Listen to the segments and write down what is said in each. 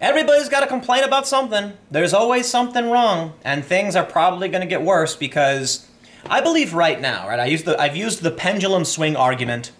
Everybody's got to complain about something. There's always something wrong, and things are probably going to get worse because I believe right now, right? I've used the pendulum swing argument.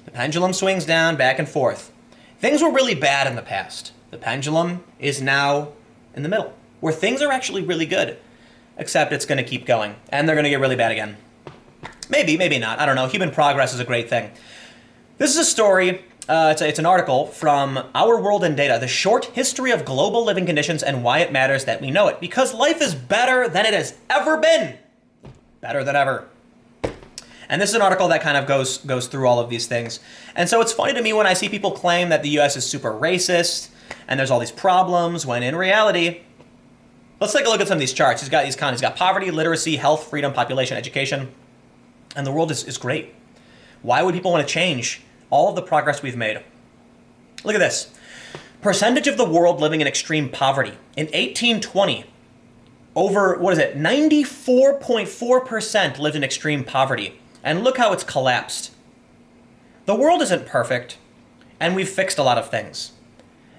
The pendulum swings down, back and forth. Things were really bad in the past. The pendulum is now in the middle, where things are actually really good, except it's going to keep going, and they're going to get really bad again. Maybe, maybe not. I don't know. Human progress is a great thing. This is a story. It's an article from Our World in Data, the short history of global living conditions and why it matters that we know it. Because life is better than it has ever been. Better than ever. And this is an article that kind of goes through all of these things. And so it's funny to me when I see people claim that the US is super racist and there's all these problems, when in reality, let's take a look at some of these charts. He's got poverty, literacy, health, freedom, population, education. And the world is great. Why would people want to change all of the progress we've made? Look at this. Percentage of the world living in extreme poverty. In 1820, over, 94.4% lived in extreme poverty. And look how it's collapsed. The world isn't perfect, and we've fixed a lot of things.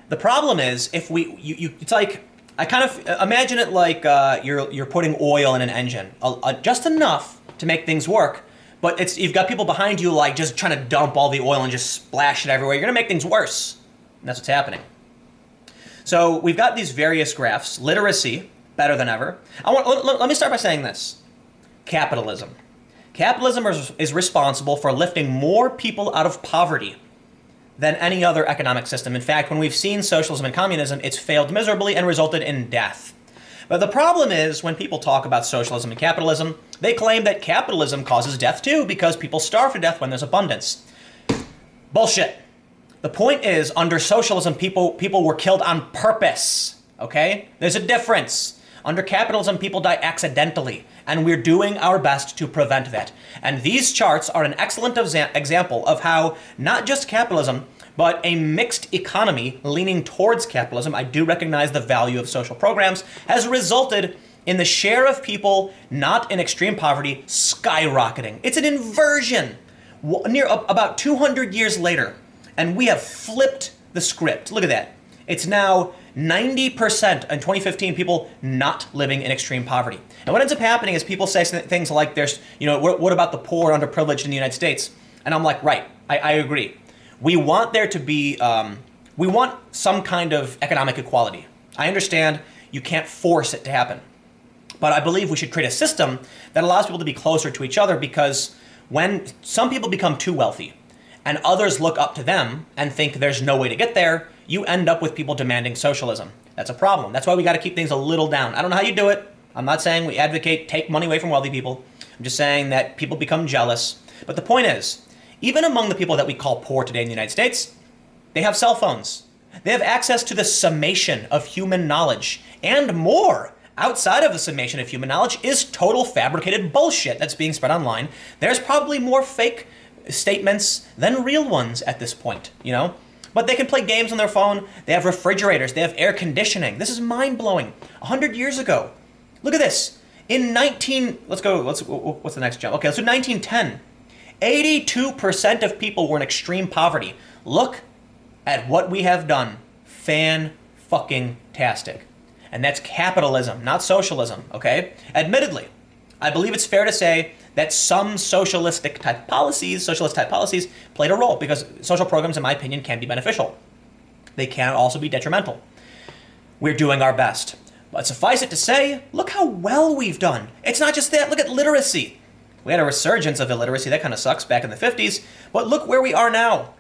The problem is, if it's like, I kind of imagine it like you're putting oil in an engine, just enough to make things work, but you've got people behind you like just trying to dump all the oil and just splash it everywhere. You're gonna make things worse. And that's what's happening. So we've got these various graphs. Literacy, better than ever. Let me start by saying this. Capitalism. Capitalism is responsible for lifting more people out of poverty than any other economic system. In fact, when we've seen socialism and communism, it's failed miserably and resulted in death. But the problem is, when people talk about socialism and capitalism, they claim that capitalism causes death too because people starve to death when there's abundance. Bullshit. The point is, under socialism, people were killed on purpose, okay? There's a difference. Under capitalism, people die accidentally, and we're doing our best to prevent that. And these charts are an excellent example of how not just capitalism, but a mixed economy leaning towards capitalism, I do recognize the value of social programs, has resulted in the share of people not in extreme poverty skyrocketing. It's an inversion. About 200 years later, and we have flipped the script. Look at that. It's now 90% in 2015 people not living in extreme poverty. And what ends up happening is people say things like, what about the poor and underprivileged in the United States? And I'm like, right, I agree. We want there to be, we want some kind of economic equality. I understand you can't force it to happen. But I believe we should create a system that allows people to be closer to each other, because when some people become too wealthy and others look up to them and think there's no way to get there, you end up with people demanding socialism. That's a problem. That's why we got to keep things a little down. I don't know how you do it. I'm not saying we advocate take money away from wealthy people. I'm just saying that people become jealous. But the point is, even among the people that we call poor today in the United States, they have cell phones. They have access to the summation of human knowledge, and more. Outside of the summation of human knowledge is total fabricated bullshit that's being spread online. There's probably more fake statements than real ones at this point, But they can play games on their phone. They have refrigerators. They have air conditioning. This is mind-blowing. 100 years ago. Look at this. What's the next jump? Okay, so 1910. 82% of people were in extreme poverty. Look at what we have done. Fan-fucking-tastic. And that's capitalism, not socialism, okay? Admittedly, I believe it's fair to say that some socialist type policies played a role, because social programs, in my opinion, can be beneficial. They can also be detrimental. We're doing our best. But suffice it to say, look how well we've done. It's not just that, look at literacy. We had a resurgence of illiteracy, that kind of sucks, back in the 50s, but look where we are now.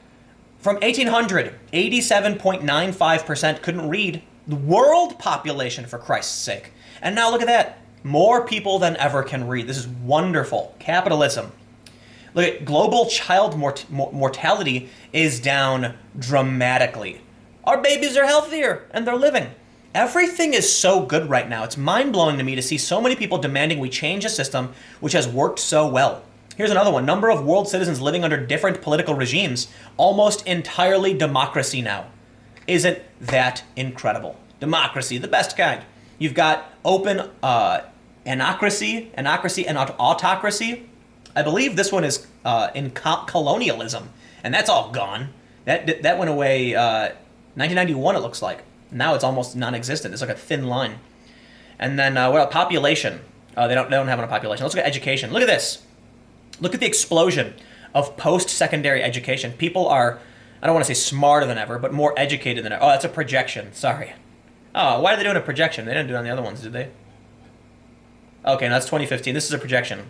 From 1800, 87.95% couldn't read. The world population, for Christ's sake. And now look at that. More people than ever can read. This is wonderful. Capitalism. Look at global child mortality is down dramatically. Our babies are healthier and they're living. Everything is so good right now. It's mind-blowing to me to see so many people demanding we change a system which has worked so well. Here's another one. Number of world citizens living under different political regimes. Almost entirely democracy now. Isn't that incredible? Democracy, the best kind. You've got open anocracy and autocracy. I believe this one is in colonialism, and that's all gone. That went away 1991, it looks like. Now it's almost non-existent. It's like a thin line. And then what about population? They don't have a population. Let's look at education. Look at this. Look at the explosion of post-secondary education. People are, I don't want to say smarter than ever, but more educated than ever. Oh, that's a projection. Sorry. Oh, why are they doing a projection? They didn't do it on the other ones, did they? Okay, now that's 2015. This is a projection.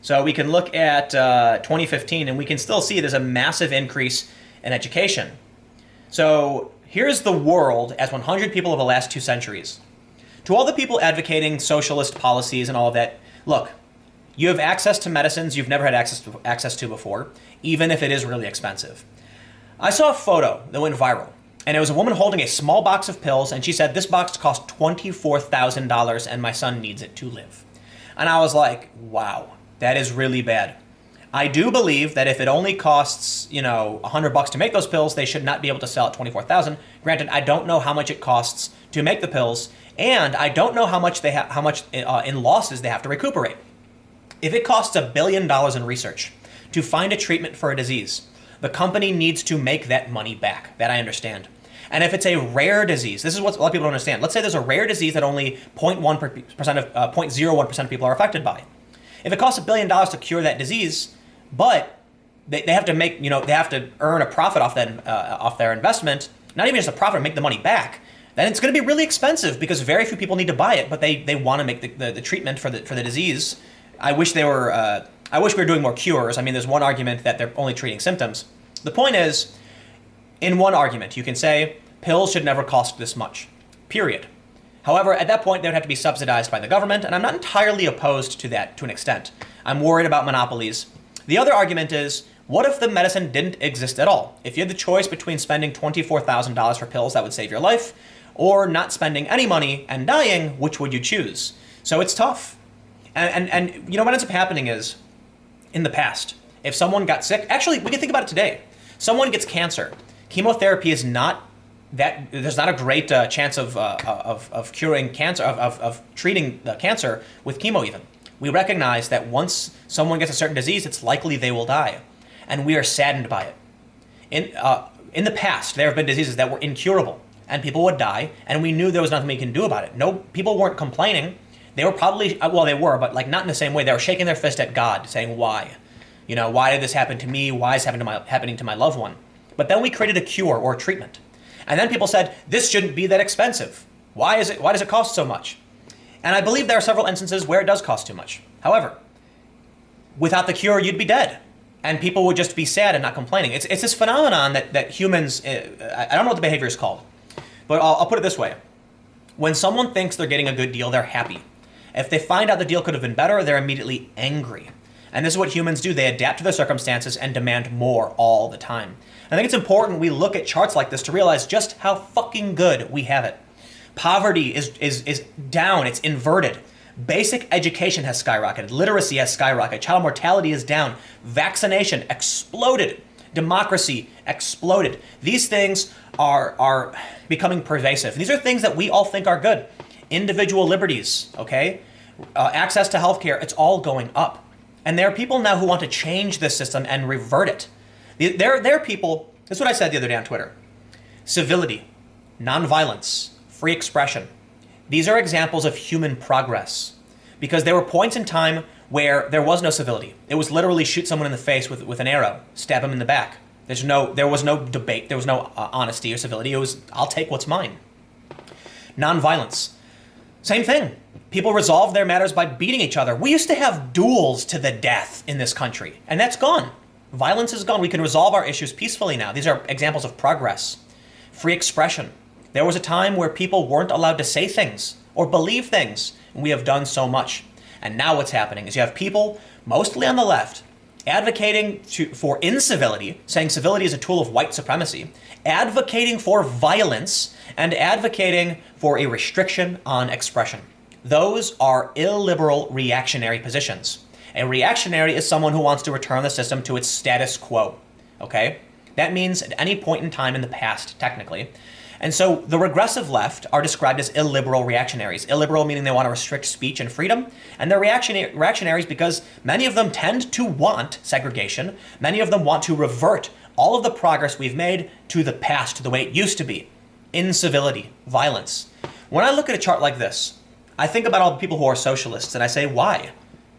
So we can look at 2015, and we can still see there's a massive increase in education. So here's the world as 100 people of the last 2 centuries. To all the people advocating socialist policies and all of that, look, you have access to medicines you've never had access to before, even if it is really expensive. I saw a photo that went viral, and it was a woman holding a small box of pills, and she said, this box cost $24,000 and my son needs it to live. And I was like, wow, that is really bad. I do believe that if it only costs, $100 to make those pills, they should not be able to sell at $24,000. Granted, I don't know how much it costs to make the pills, and I don't know how much in losses they have to recuperate. If it costs $1 billion in research to find a treatment for a disease, the company needs to make that money back. That I understand. And if it's a rare disease, this is what a lot of people don't understand. Let's say there's a rare disease that only 0.01% of people are affected by. If it costs $1 billion to cure that disease, but they have to make, they have to earn a profit off their investment, not even just a profit, make the money back, then it's going to be really expensive because very few people need to buy it, but they want to make the treatment for the disease. I wish we were doing more cures. I mean, there's one argument that they're only treating symptoms. The point is, in one argument, you can say pills should never cost this much, period. However, at that point, they would have to be subsidized by the government, and I'm not entirely opposed to that to an extent. I'm worried about monopolies. The other argument is, what if the medicine didn't exist at all? If you had the choice between spending $24,000 for pills that would save your life, or not spending any money and dying, which would you choose? So it's tough. And what ends up happening is, in the past, if someone got sick, actually, we can think about it today. Someone gets cancer. Chemotherapy is not that, there's not a great chance of curing cancer, of treating the cancer with chemo even. We recognize that once someone gets a certain disease, it's likely they will die. And we are saddened by it. In the past, there have been diseases that were incurable, and people would die, and we knew there was nothing we can do about it. No, people weren't complaining. They were probably, they were, but not in the same way. They were shaking their fist at God, saying, why? Why did this happen to me? Why is it happening to my loved one? But then we created a cure or a treatment. And then people said, this shouldn't be that expensive. Why does it cost so much? And I believe there are several instances where it does cost too much. However, without the cure, you'd be dead. And people would just be sad and not complaining. It's this phenomenon that humans, I don't know what the behavior is called, but I'll put it this way. When someone thinks they're getting a good deal, they're happy. If they find out the deal could have been better, they're immediately angry. And this is what humans do. They adapt to their circumstances and demand more all the time. I think it's important we look at charts like this to realize just how fucking good we have it. Poverty is down. It's inverted. Basic education has skyrocketed. Literacy has skyrocketed. Child mortality is down. Vaccination exploded. Democracy exploded. These things are becoming pervasive. These are things that we all think are good. Individual liberties, okay? Access to healthcare, it's all going up. And there are people now who want to change this system and revert it. There are people, this is what I said the other day on Twitter. Civility, nonviolence, free expression. These are examples of human progress. Because there were points in time where there was no civility. It was literally shoot someone in the face with an arrow, stab him in the back. There was no debate, there was no honesty or civility. It was, I'll take what's mine. Nonviolence. Same thing. People resolve their matters by beating each other. We used to have duels to the death in this country, and that's gone. Violence is gone. We can resolve our issues peacefully now. These are examples of progress. Free expression. There was a time where people weren't allowed to say things or believe things, and we have done so much. And now what's happening is you have people, mostly on the left, advocating for incivility, saying civility is a tool of white supremacy, advocating for violence, and advocating for a restriction on expression. Those are illiberal reactionary positions. A reactionary is someone who wants to return the system to its status quo, okay? That means at any point in time in the past, technically. And so the regressive left are described as illiberal reactionaries. Illiberal meaning they want to restrict speech and freedom. And they're reactionaries because many of them tend to want segregation. Many of them want to revert all of the progress we've made to the past, to the way it used to be. incivility, violence. When I look at a chart like this, I think about all the people who are socialists, and I say, why?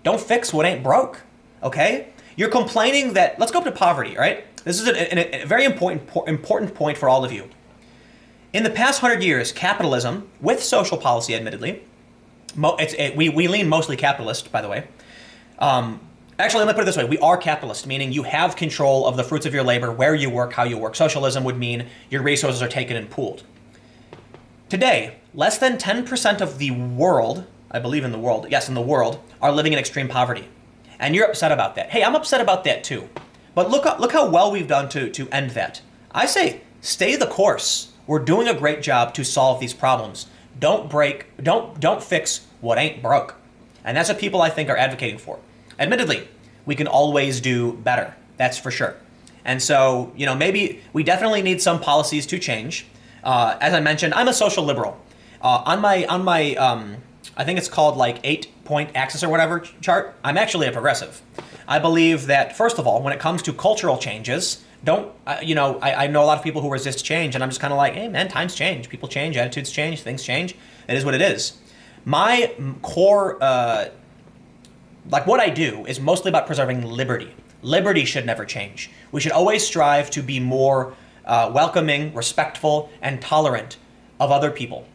Don't fix what ain't broke, okay? You're complaining that, let's go up to poverty, right? This is a very important point for all of you. In the past 100 years, capitalism, with social policy admittedly, we lean mostly capitalist, by the way. Actually, let me put it this way. We are capitalist, meaning you have control of the fruits of your labor, where you work, how you work. Socialism would mean your resources are taken and pooled. Today, less than 10% of the world, I believe in the world, yes, in the world, are living in extreme poverty. And you're upset about that. Hey, I'm upset about that too. But look how well we've done to end that. I say, stay the course. We're doing a great job to solve these problems. Don't fix what ain't broke. And that's what people, I think, are advocating for. Admittedly, we can always do better. That's for sure. And so, maybe we definitely need some policies to change. As I mentioned, I'm a social liberal. On my I think it's called like 8-point axis or whatever chart, I'm actually a progressive. I believe that, first of all, when it comes to cultural changes, I know a lot of people who resist change, and I'm just kind of like, hey man, times change, people change, attitudes change, things change. It is what it is. My core, what I do is mostly about preserving liberty. Liberty should never change. We should always strive to be more welcoming, respectful, and tolerant of other people.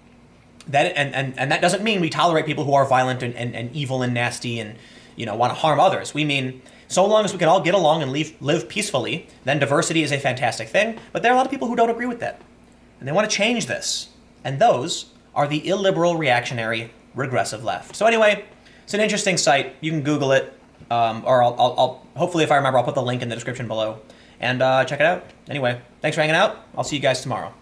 That and that doesn't mean we tolerate people who are violent and evil and nasty and want to harm others. We mean so long as we can all get along and live peacefully, then diversity is a fantastic thing. But there are a lot of people who don't agree with that, and they want to change this. And those are the illiberal, reactionary, regressive left. So anyway, it's an interesting site. You can Google it, or I'll hopefully, if I remember, I'll put the link in the description below and check it out. Anyway, thanks for hanging out. I'll see you guys tomorrow.